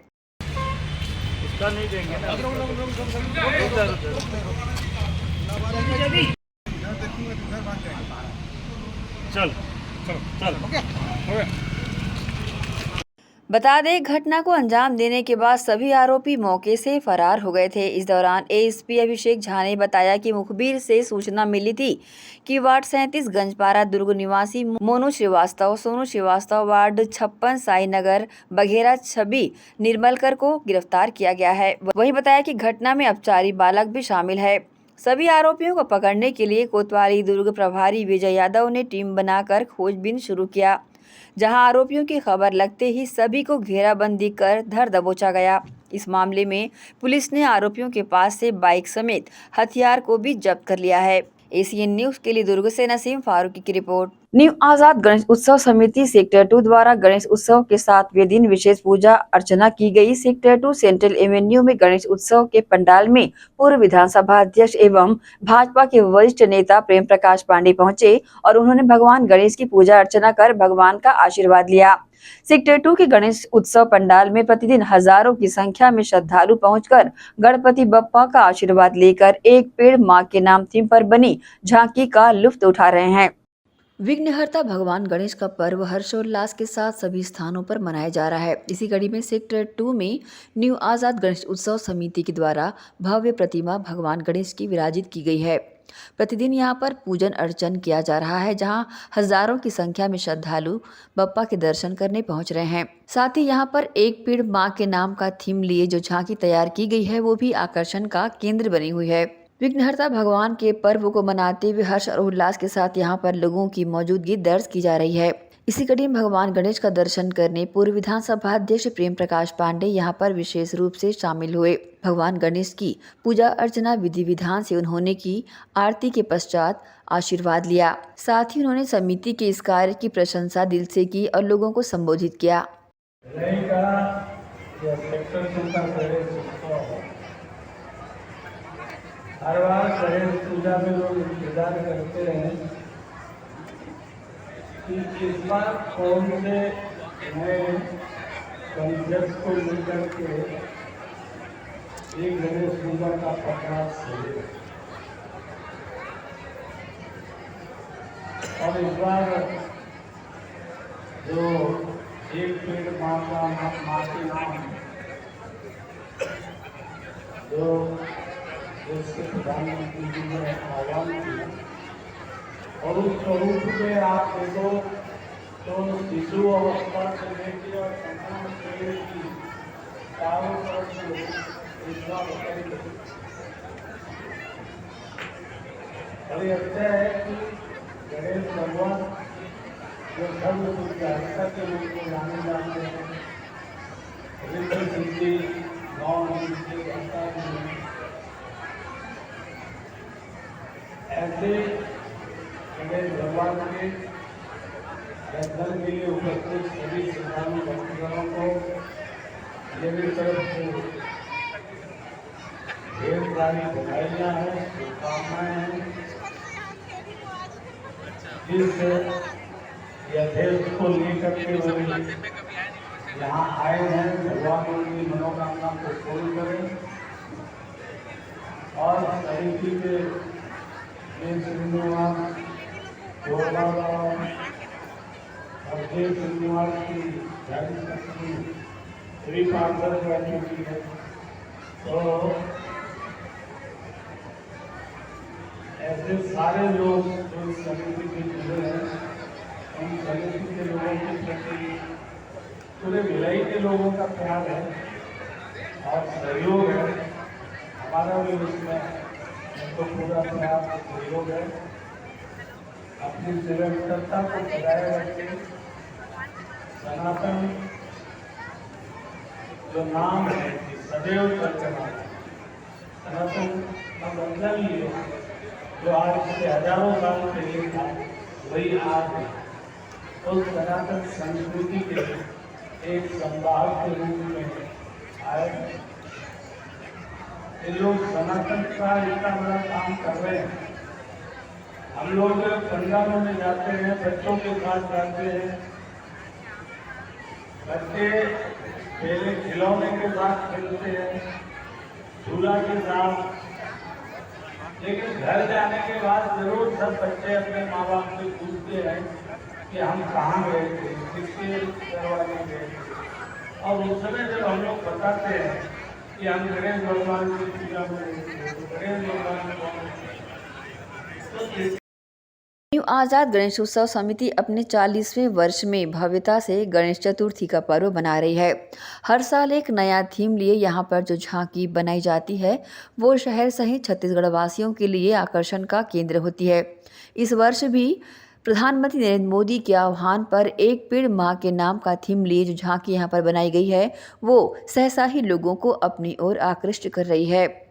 बता दें, घटना को अंजाम देने के बाद सभी आरोपी मौके से फरार हो गए थे। इस दौरान एएसपी अभिषेक झा ने बताया कि मुखबिर से सूचना मिली थी कि वार्ड 37 गंजपारा दुर्ग निवासी मोनू श्रीवास्तव, सोनू श्रीवास्तव, वार्ड 56 साई नगर बघेरा छवि निर्मलकर को गिरफ्तार किया गया है। वहीं बताया कि घटना में अपचारी बालक भी शामिल है। सभी आरोपियों को पकड़ने के लिए कोतवाली दुर्ग प्रभारी विजय यादव ने टीम बनाकर खोजबीन शुरू किया, जहां आरोपियों की खबर लगते ही सभी को घेराबंदी कर धर दबोचा गया। इस मामले में पुलिस ने आरोपियों के पास से बाइक समेत हथियार को भी जब्त कर लिया है। एसीएन न्यूज के लिए दुर्ग से नसीम फारूकी की रिपोर्ट। न्यू आजाद गणेश उत्सव समिति सेक्टर 2 द्वारा गणेश उत्सव के 7वें दिन विशेष पूजा अर्चना की गई। सेक्टर 2 सेंट्रल एवेन्यू में गणेश उत्सव के पंडाल में पूर्व विधानसभा अध्यक्ष एवं भाजपा के वरिष्ठ नेता प्रेम प्रकाश पांडे पहुंचे और उन्होंने भगवान गणेश की पूजा अर्चना कर भगवान का आशीर्वाद लिया। सेक्टर 2 के गणेश उत्सव पंडाल में प्रतिदिन हजारों की संख्या में श्रद्धालु पहुंचकर गणपति बप्पा का आशीर्वाद लेकर एक पेड़ मां के नाम थीम पर बनी झांकी का लुत्फ उठा रहे हैं। विघ्नहर्ता भगवान गणेश का पर्व हर्षोल्लास के साथ सभी स्थानों पर मनाया जा रहा है। इसी कड़ी में सेक्टर 2 में न्यू आजाद गणेश उत्सव समिति के द्वारा भव्य प्रतिमा भगवान गणेश की विराजित की गई है। प्रतिदिन यहां पर पूजन अर्चन किया जा रहा है, जहां हजारों की संख्या में श्रद्धालु बप्पा के दर्शन करने पहुंच रहे हैं। साथ ही यहां पर एक पेड़ मां के नाम का थीम लिए जो झांकी तैयार की गई है, वो भी आकर्षण का केंद्र बनी हुई है। विघ्नहर्ता भगवान के पर्व को मनाते हुए हर्ष और उल्लास के साथ यहां पर लोगों की मौजूदगी दर्ज की जा रही है। इसी कड़ी में भगवान गणेश का दर्शन करने पूर्व विधानसभा अध्यक्ष प्रेम प्रकाश पांडे यहां पर विशेष रूप से शामिल हुए। भगवान गणेश की पूजा अर्चना विधि विधान से उन्होंने की आरती के पश्चात आशीर्वाद लिया। साथ ही उन्होंने समिति के इस कार्य की प्रशंसा दिल से की और लोगों को संबोधित किया। हर बार गणेश पूजा में लोग इंतजार करते हैं कि इस बार कौन से नए कंसेप्ट को लेकर के एक गणेश पूजा का प्रकाश है। और इस बार जो एक पेड़ माँ के नाम जो उसके प्रधानमंत्री जी ने आह्वान किया और उस स्वरूप में आप देखो तो शिशु अवस्था से लेकर और संपूर्ण शरीर की चारों तरफ से विश्वा बताई गई। बड़ी अच्छा है कि गणेश भगवान जो सर्व विद्याता के रूप में जाने जाते हैं, रिद्धि सिद्धि गौण सिद्धि भक्ता भी ऐसे गणेश भगवान के दर्शन के लिए उपस्थित सभी श्रद्धालु भक्तजनों को मेरी तरफ से ढेर सारी बधाइयाँ हैं, शुभकामनाएं हैं। जिस यथेष्ट को लेकर के वो यहाँ आए हैं, भगवान उनकी मनोकामना को पूर्ण करें और समिति के श्रीनिवास और श्रीनिवास की जारी शक्ति श्री पार्षद बैठी हुई है। तो ऐसे सारे लोग जो इस समिति से जुड़े हैं, उन समिति के लोगों के प्रति पूरे भिलाई के लोगों का प्यार है और सहयोग है। हमारा भी इसमें तो पूरा प्यार सहयोग है। अपनी निरंतरता को बनाए रखते सनातन जो नाम है कि सदैव चलना, सनातन का मतलब ही है जो आज से हजारों साल पहले था वही आज है। तो सनातन संस्कृति के एक संभाग के रूप में आए। ये लोग सनातन का इतना बड़ा काम कर रहे हैं। हम लोग पंडालों में जाते हैं, बच्चों के साथ जाते हैं, बच्चे पहले खिलौने के साथ खेलते हैं, झूला के साथ, लेकिन घर जाने के बाद जरूर सब बच्चे अपने माँ बाप से पूछते हैं कि हम कहाँ गए थे, किसके करवाने गए थे। और उस समय जब हम लोग बताते हैं कि हम गणेश भगवान की पूजा में गए थे, तो गणेश भगवान को न्यू आज़ाद गणेशोत्सव समिति अपने 40वें वर्ष में भव्यता से गणेश चतुर्थी का पर्व मना रही है। हर साल एक नया थीम लिए यहाँ पर जो झांकी बनाई जाती है वो शहर सहित छत्तीसगढ़ वासियों के लिए आकर्षण का केंद्र होती है। इस वर्ष भी प्रधानमंत्री नरेंद्र मोदी के आह्वान पर एक पेड़ माँ के नाम का थीम लिए जो झांकी यहाँ पर बनाई गई है वो सहसा ही लोगों को अपनी ओर आकृष्ट कर रही है।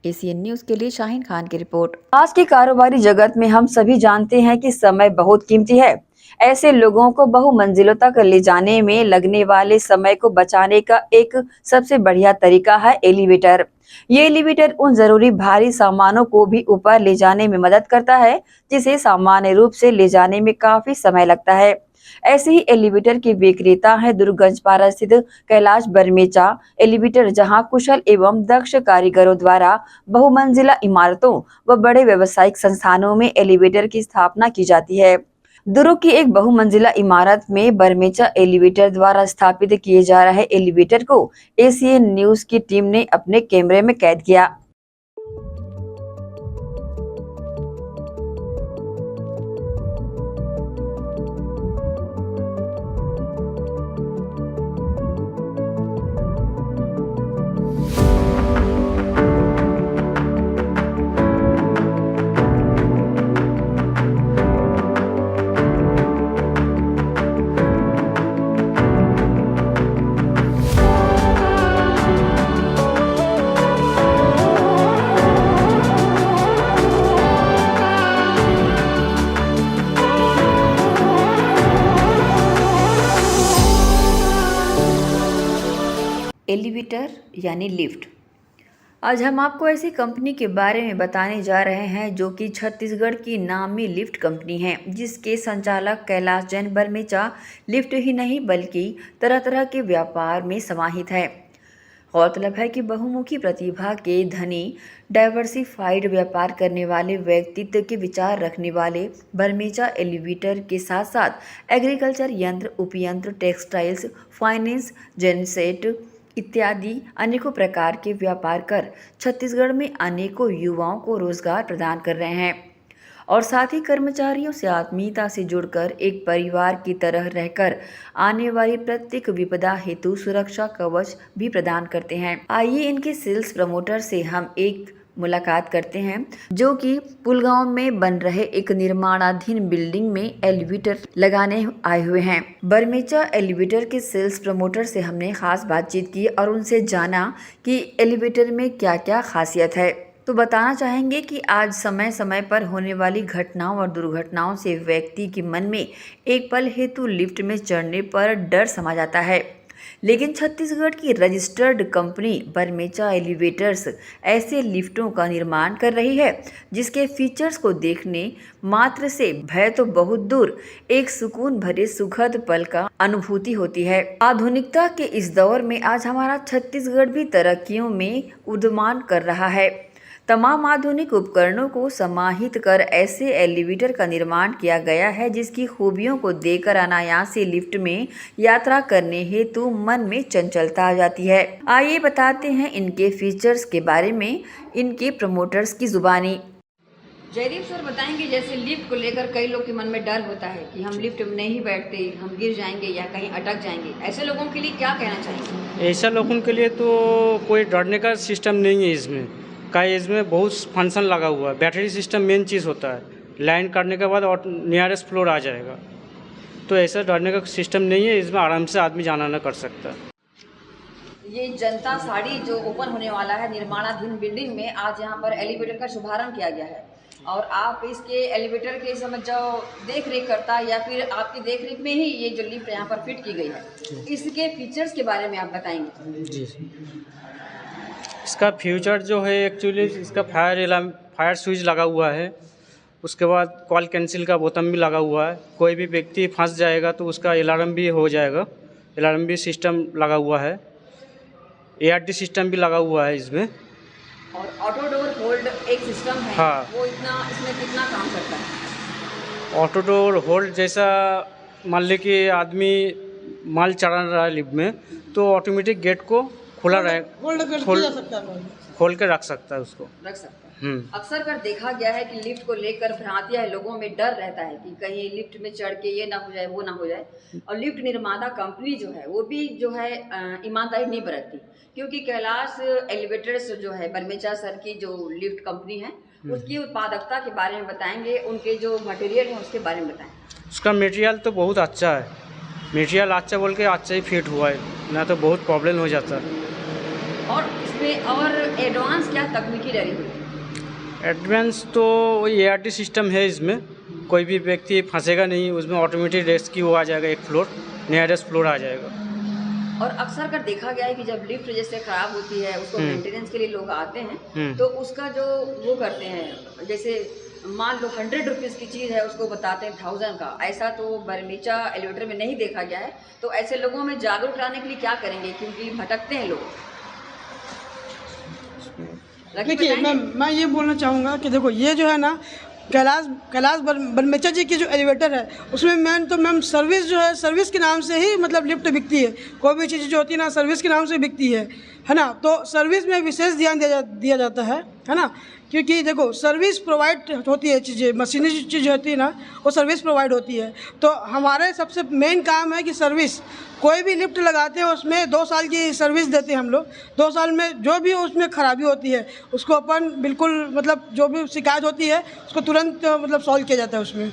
एसीएन न्यूज़ के लिए शाहीन खान की रिपोर्ट। आज के कारोबारी जगत में हम सभी जानते हैं कि समय बहुत कीमती है। ऐसे लोगों को बहुमंजिलों तक ले जाने में लगने वाले समय को बचाने का एक सबसे बढ़िया तरीका है एलिवेटर। ये एलिवेटर उन जरूरी भारी सामानों को भी ऊपर ले जाने में मदद करता है जिसे सामान्य रूप से ले जाने में काफी समय लगता है। ऐसे ही एलिवेटर के विक्रेता है दुर्गंजपारा स्थित कैलाश बरमेचा एलिवेटर, जहां कुशल एवं दक्ष कारीगरों द्वारा बहुमंजिला इमारतों व बड़े व्यावसायिक संस्थानों में एलिवेटर की स्थापना की जाती है। दुर्ग की एक बहुमंजिला इमारत में बरमेचा एलिवेटर द्वारा स्थापित किए जा रहे एलिवेटर को एसीएन न्यूज की टीम ने अपने कैमरे में कैद किया। एलिवेटर यानी लिफ्ट। आज हम आपको ऐसी कंपनी के बारे में बताने जा रहे हैं जो कि छत्तीसगढ़ की नामी लिफ्ट कंपनी है, जिसके संचालक कैलाश जैन बरमेचा लिफ्ट ही नहीं बल्कि तरह तरह के व्यापार में समाहित है। गौरतलब है कि बहुमुखी प्रतिभा के धनी डाइवर्सिफाइड व्यापार करने वाले व्यक्तित्व के विचार रखने वाले बरमेचा एलिवेटर के साथ साथ एग्रीकल्चर यंत्र, उपयंत्र, टेक्सटाइल्स, फाइनेंस, जेनसेट इत्यादि अनेकों प्रकार के व्यापार कर छत्तीसगढ़ में अनेकों युवाओं को रोजगार प्रदान कर रहे हैं। और साथ ही कर्मचारियों से आत्मीयता से जुड़कर एक परिवार की तरह रहकर आने वाली प्रत्येक विपदा हेतु सुरक्षा कवच भी प्रदान करते हैं। आइए इनके सेल्स प्रमोटर से हम एक मुलाकात करते हैं, जो कि पुलगांव में बन रहे एक निर्माणाधीन बिल्डिंग में एलिवेटर लगाने आए हुए हैं। बरमेचा एलिवेटर के सेल्स प्रमोटर से हमने खास बातचीत की और उनसे जाना कि एलिवेटर में क्या क्या खासियत है। तो बताना चाहेंगे कि आज समय समय पर होने वाली घटनाओं और दुर्घटनाओं से व्यक्ति के मन में एक पल हेतु लिफ्ट में चढ़ने पर डर समा जाता है, लेकिन छत्तीसगढ़ की रजिस्टर्ड कंपनी बरमेचा एलिवेटर्स ऐसे लिफ्टों का निर्माण कर रही है जिसके फीचर्स को देखने मात्र से भय तो बहुत दूर एक सुकून भरे सुखद पल का अनुभूति होती है। आधुनिकता के इस दौर में आज हमारा छत्तीसगढ़ भी तरक्कियों में उद्यमान कर रहा है। तमाम आधुनिक उपकरणों को समाहित कर ऐसे एलिवेटर का निर्माण किया गया है जिसकी खूबियों को देखकर अनायास ही लिफ्ट में यात्रा करने हेतु मन में चंचलता आ जाती है। आइए बताते हैं इनके फीचर्स के बारे में इनके प्रमोटर्स की जुबानी। जयदीप सर बताएंगे, जैसे लिफ्ट को लेकर कई लोग के मन में डर होता है कि हम लिफ्ट में नहीं बैठते, हम गिर जाएंगे या कहीं अटक जाएंगे, ऐसे लोगों के लिए क्या कहना चाहेंगे? ऐसा लोगों के लिए तो कोई डरने का सिस्टम नहीं है। इसमें बहुत फंक्शन लगा हुआ है। बैटरी सिस्टम मेन चीज़ होता है, लाइन करने के बाद और नियरेस्ट फ्लोर आ जाएगा, तो ऐसा डरने का सिस्टम नहीं है। इसमें आराम से आदमी जाना आना कर सकता है। ये जनता साड़ी जो ओपन होने वाला है निर्माणाधीन बिल्डिंग में, आज यहाँ पर एलिवेटर का शुभारंभ किया गया है और आप इसके एलिवेटर के समझ जाओ देख रेख करता या फिर आपकी देख रेख में ही ये जो लिफ्ट यहाँ पर फिट की गई है, इसके फीचर्स के बारे में आप बताएंगे? जी, इसका फ्यूचर जो है एक्चुअली इसका फायर स्विच लगा हुआ है, उसके बाद कॉल कैंसिल का बोतम भी लगा हुआ है। कोई भी व्यक्ति फंस जाएगा तो उसका अलार्म भी हो जाएगा, अलार्म भी सिस्टम लगा हुआ है। ARD सिस्टम भी लगा हुआ है इसमें। और ऑटो डोर होल्ड एक सिस्टम है, हाँ, वो इसमें कितना काम करता है? ऑटो डोर होल्ड जैसा मान ली कि आदमी माल चढ़ा रहा है लिफ्ट में तो ऑटोमेटिक गेट को खुला रहे खोल के रख सकता है, उसको रख सकता है। अक्सर कर देखा गया है कि लिफ्ट को लेकर भ्रांतियां है, लोगों में डर रहता है कि कहीं लिफ्ट में चढ़ के ये ना हो जाए वो ना हो जाए। और लिफ्ट निर्माता कंपनी जो है वो भी जो है ईमानदारी नहीं बरतती, क्योंकि कैलाश एलिवेटर्स जो है बरमेचा सर की जो लिफ्ट कंपनी है उसकी उत्पादकता के बारे में बताएंगे, उनके जो मटेरियल है उसके बारे में बताएं। उसका मटेरियल तो बहुत अच्छा है, मटेरियल अच्छा बोल के अच्छा ही फिट हुआ है, ना तो बहुत प्रॉब्लम हो जाता है। और इसमें और एडवांस क्या तकनीकी डरी हुई? एडवांस तो वही ARD सिस्टम है, इसमें कोई भी व्यक्ति फंसेगा नहीं, उसमें ऑटोमेटिक रेस्क्यू आ जाएगा, एक फ्लोर नियरेस्ट फ्लोर आ जाएगा। और अक्सर कर देखा गया है कि जब लिफ्ट जैसे खराब होती है उसको मेंटेनेंस के लिए लोग आते हैं तो उसका जो वो करते हैं, जैसे मान लो 100 रुपीज़ की चीज़ है उसको बताते हैं 1000 का, ऐसा तो बरमेचा एलिवेटर में नहीं देखा गया है। तो ऐसे लोगों में जागरूक लाने के लिए क्या करेंगे, क्योंकि भटकते हैं लोग? देखिए मैं ये बोलना चाहूँगा कि देखो ये जो है ना कैलाश बरमेचा जी की जो एलिवेटर है उसमें मैम सर्विस जो है, सर्विस के नाम से ही मतलब लिफ्ट बिकती है। कोई भी चीज़ जो होती है ना सर्विस के नाम से बिकती है ना। तो सर्विस में विशेष ध्यान दिया जाता है ना, क्योंकि देखो सर्विस प्रोवाइड होती है, चीज़ें मशीनी चीज़ होती है ना वो सर्विस प्रोवाइड होती है। तो हमारे सबसे मेन काम है कि सर्विस, कोई भी लिफ्ट लगाते हैं उसमें 2 साल की सर्विस देते हैं हम लोग। 2 साल में जो भी उसमें खराबी होती है उसको अपन बिल्कुल मतलब जो भी शिकायत होती है उसको तुरंत मतलब सॉल्व किया जाता है उसमें।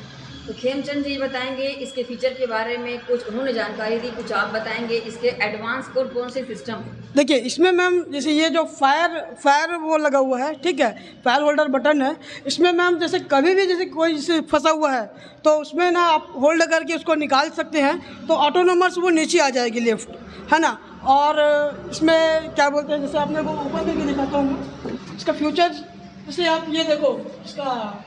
तो खेमचंद जी बताएंगे इसके फीचर के बारे में, कुछ उन्होंने जानकारी दी, कुछ आप बताएंगे इसके एडवांस कौन से सिस्टम? देखिए इसमें मैम जैसे ये जो फायर वो लगा हुआ है, ठीक है, फायर होल्डर बटन है। इसमें मैम जैसे कभी भी जैसे कोई जैसे फंसा हुआ है तो उसमें ना आप होल्ड करके उसको निकाल सकते हैं, तो ऑटोनोमस वो नीचे आ जाएगी लिफ्ट, है ना। और इसमें क्या बोलते हैं, जैसे आपने वो ऊपर करके दिखाता हूँ इसका फ्यूचर, जैसे आप ये देखो इसका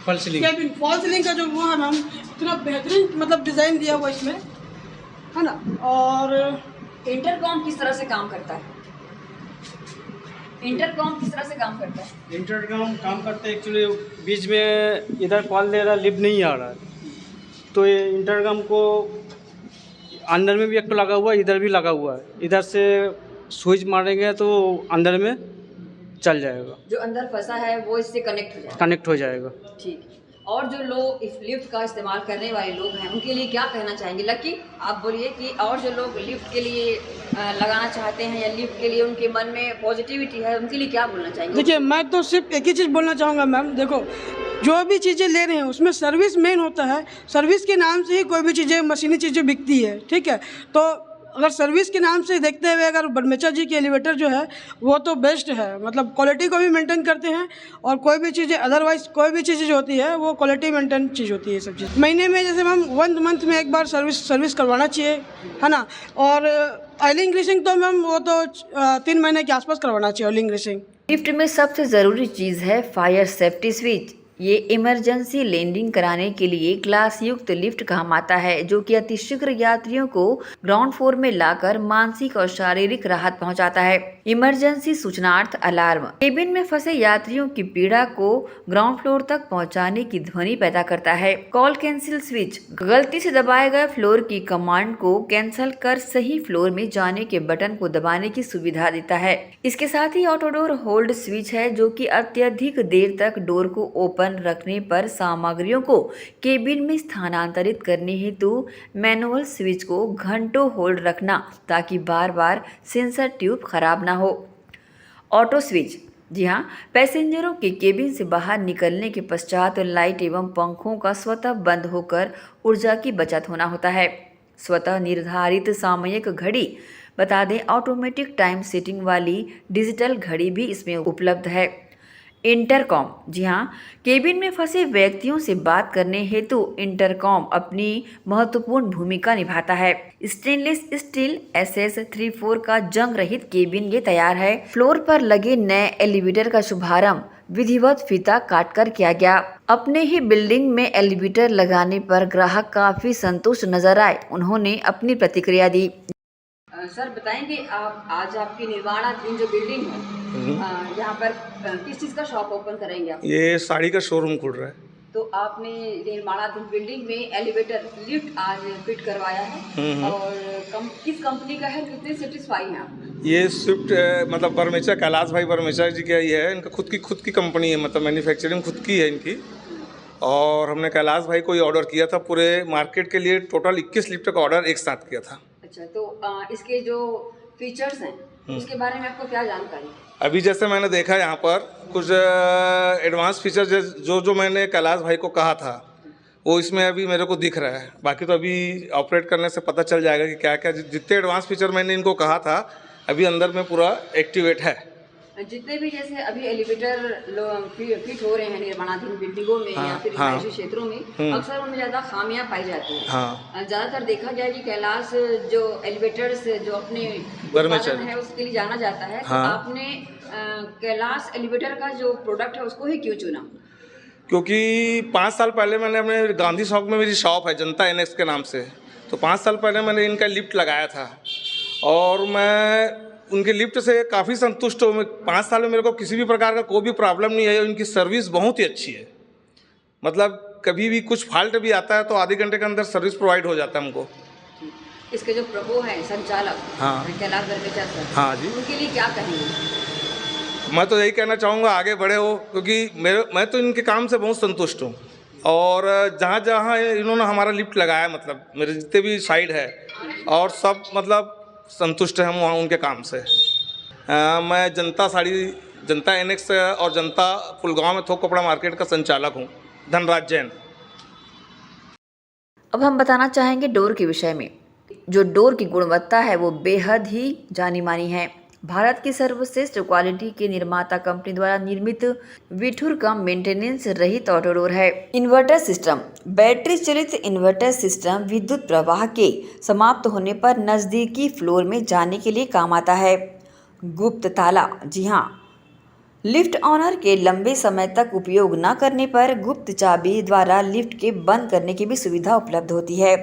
फॉल सीलिंग का जो वो है मैम इतना बेहतरीन मतलब डिज़ाइन दिया हुआ इसमें, है ना। और इंटरकॉम किस तरह से काम करता है? इंटरकॉम किस तरह से काम करता है? इंटरकॉम काम करते हैं एक्चुअली बीच में इधर कॉल दे रहा, लिफ्ट नहीं आ रहा है, तो ये इंटरकॉम को अंदर में भी एक तो लगा हुआ है, इधर भी लगा हुआ है। इधर से स्विच मारेंगे तो अंदर में चल जाएगा, जो अंदर फंसा है वो इससे कनेक्ट हो जाएगा। कनेक्ट हो जाएगा। ठीक है। और जो लोग इस लिफ्ट का इस्तेमाल करने वाले लोग हैं उनके लिए क्या कहना चाहेंगे? लकी, आप बोलिए कि और जो लोग लिफ्ट के लिए लगाना चाहते हैं या लिफ्ट के लिए उनके मन में पॉजिटिविटी है, उनके लिए क्या बोलना चाहेंगे? देखिए, मैं तो सिर्फ एक ही चीज़ बोलना चाहूँगा मैम, देखो जो भी चीज़ें ले रहे हैं उसमें सर्विस मेन होता है। सर्विस के नाम से ही कोई भी चीज़ें, मशीनी चीज़ें बिकती है, ठीक है। तो अगर सर्विस के नाम से देखते हुए अगर बड़मेचा जी की एलिवेटर जो है वो तो बेस्ट है, मतलब क्वालिटी को भी मेंटेन करते हैं और कोई भी चीज़ें अदरवाइज कोई भी चीज़ें जो होती है वो क्वालिटी मेंटेन चीज़ होती है। सब चीज़ महीने में जैसे मैम 1 मंथ में एक बार सर्विस करवाना चाहिए, है ना। और ऑयलिंग ग्रीसिंग तो मैम वो तो 3 महीने के आसपास करवाना चाहिए ऑयलिंग ग्रीसिंग। लिफ्ट में सबसे ज़रूरी चीज़ है फायर सेफ्टी स्विच। ये इमरजेंसी लैंडिंग कराने के लिए ग्लास युक्त लिफ्ट काम आता है, जो कि अतिशीघ्र यात्रियों को ग्राउंड फ्लोर में लाकर मानसिक और शारीरिक राहत पहुंचाता है। इमरजेंसी सूचनार्थ अलार्म केबिन में फंसे यात्रियों की पीड़ा को ग्राउंड फ्लोर तक पहुंचाने की ध्वनि पैदा करता है। कॉल कैंसिल स्विच गलती से दबाए गए फ्लोर की कमांड को कैंसिल कर सही फ्लोर में जाने के बटन को दबाने की सुविधा देता है। इसके साथ ही ऑटो डोर होल्ड स्विच है, जो कि अत्यधिक देर तक डोर को ओपन रखने पर सामग्रियों को केबिन में स्थानांतरित करने हेतु मैनुअल स्विच को घंटों होल्ड रखना, ताकि बार बार सेंसर ट्यूब खराब ना हो। ऑटो स्विच, जी हाँ, पैसेंजरों के केबिन से बाहर निकलने के पश्चात लाइट एवं पंखों का स्वतः बंद होकर ऊर्जा की बचत होना होता है। स्वतः निर्धारित सामयिक घड़ी, बता दें ऑटोमेटिक टाइम सेटिंग वाली डिजिटल घड़ी भी इसमें उपलब्ध है। इंटरकॉम, जी हाँ, केबिन में फंसे व्यक्तियों से बात करने हेतु इंटरकॉम अपनी महत्वपूर्ण भूमिका निभाता है। स्टेनलेस स्टील SS34 का जंग रहित केबिन ये तैयार है। फ्लोर पर लगे नए एलिवेटर का शुभारंभ विधिवत फीता काटकर किया गया। अपने ही बिल्डिंग में एलिवेटर लगाने पर ग्राहक काफी संतुष्ट नजर आए। उन्होंने अपनी प्रतिक्रिया दी। सर बताएंगे, आप आज आपकी निर्माणाधीन जो बिल्डिंग है, यहाँ पर किस चीज़ का शॉप ओपन करेंगे आप? ये साड़ी का शोरूम खुल रहा है। तो आपने निर्माणाधीन बिल्डिंग में एलिवेटर लिफ्ट आज फिट करवाया है, और किस कंपनी का है, कितने सेटिस्फाई हैं आप? ये स्विफ्ट मतलब बड़मेचा, कैलाश भाई बड़मेचा जी का ही है। इनका खुद की कंपनी है, मतलब मैन्युफैक्चरिंग खुद की है इनकी। और हमने कैलाश भाई को ये ऑर्डर किया था, पूरे मार्केट के लिए टोटल 21 लिफ्ट का ऑर्डर एक साथ किया था। अच्छा, तो इसके जो फीचर्स हैं उसके बारे में आपको क्या जानकारी? अभी जैसे मैंने देखा यहाँ पर कुछ एडवांस फीचर जो मैंने कैलाश भाई को कहा था वो इसमें अभी मेरे को दिख रहा है। बाकी तो अभी ऑपरेट करने से पता चल जाएगा कि क्या क्या जितने एडवांस फीचर मैंने इनको कहा था अभी अंदर में पूरा एक्टिवेट है। जितने भी जैसे अभी एलिवेटर फिट हो रहे हैं निर्माणाधीन बिल्डिंगों में या फिर रिहायशी क्षेत्रों में, अक्सर उनमें ज़्यादा खामियां पाई जाती हैं। ज़्यादातर देखा जाए कि कैलाश जो एलिवेटर्स जो अपने उत्पादन है उसके लिए जाना जाता है, तो आपने कैलाश एलिवेटर का जो प्रोडक्ट है उसको ही क्यों चुना? क्योंकि 5 साल पहले मैंने अपने गांधी चौक में मेरी शॉप है जनता NX के नाम से, तो 5 साल पहले मैंने इनका लिफ्ट लगाया था और मैं उनके लिफ्ट से काफ़ी संतुष्ट हूँ। 5 साल में मेरे को किसी भी प्रकार का कोई भी प्रॉब्लम नहीं है। उनकी सर्विस बहुत ही अच्छी है, मतलब कभी भी कुछ फॉल्ट भी आता है तो आधे घंटे के अंदर सर्विस प्रोवाइड हो जाता है हमको। इसके जो प्रभु हैं संचालक, कैलाश बड़मेचा सर, हाँ जी, उनके लिए क्या कहेंगे? मैं तो यही कहना चाहूँगा आगे बढ़े हो, क्योंकि मैं तो इनके काम से बहुत संतुष्ट हूँ। और जहाँ जहाँ इन्होंने हमारा लिफ्ट लगाया, मतलब मेरे जितने भी साइड है और सब मतलब संतुष्ट हैं हम वहाँ उनके काम से। मैं जनता NX और जनता पुलगांव में थोक कपड़ा मार्केट का संचालक हूँ, धनराज जैन। अब हम बताना चाहेंगे डोर के विषय में। जो डोर की गुणवत्ता है वो बेहद ही जानी मानी है। भारत की सर्वश्रेष्ठ क्वालिटी के निर्माता कंपनी द्वारा निर्मित विठुर का मेंटेनेंस रहित ऑटो डोर है। इन्वर्टर सिस्टम, बैटरी चालित इन्वर्टर सिस्टम विद्युत प्रवाह के समाप्त होने पर नज़दीकी फ्लोर में जाने के लिए काम आता है। गुप्त ताला, जी हाँ, लिफ्ट ऑनर के लंबे समय तक उपयोग न करने पर गुप्त चाबी द्वारा लिफ्ट के बंद करने की भी सुविधा उपलब्ध होती है।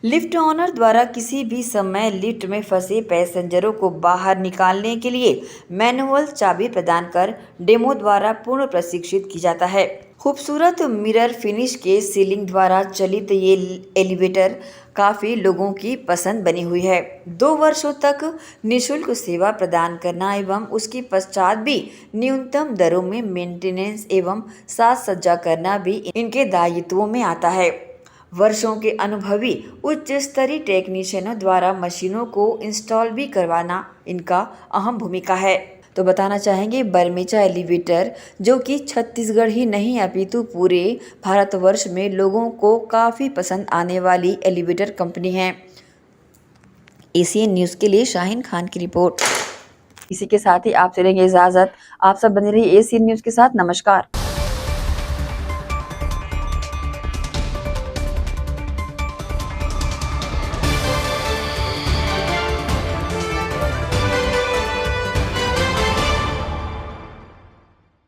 लिफ्ट ऑनर द्वारा किसी भी समय लिफ्ट में फंसे पैसेंजरों को बाहर निकालने के लिए मैनुअल चाबी प्रदान कर डेमो द्वारा पूर्ण प्रशिक्षित की जाता है। खूबसूरत मिरर फिनिश के सीलिंग द्वारा चलित ये एलिवेटर काफ़ी लोगों की पसंद बनी हुई है। 2 वर्षों तक निःशुल्क सेवा प्रदान करना एवं उसके पश्चात भी न्यूनतम दरों में मेंटेनेंस एवं साज सज्जा करना भी इनके दायित्वों में आता है। वर्षों के अनुभवी उच्च स्तरीय टेक्नीशियनों द्वारा मशीनों को इंस्टॉल भी करवाना इनका अहम भूमिका है। तो बताना चाहेंगे बरमेचा एलिवेटर जो कि छत्तीसगढ़ ही नहीं अपितु पूरे भारतवर्ष में लोगों को काफ़ी पसंद आने वाली एलिवेटर कंपनी है। एसीएन न्यूज़ के लिए शाहीन खान की रिपोर्ट। इसी के साथ ही आपसे लेंगे इजाज़त। आप सब बने रहिए एसीएन न्यूज़ के साथ। नमस्कार।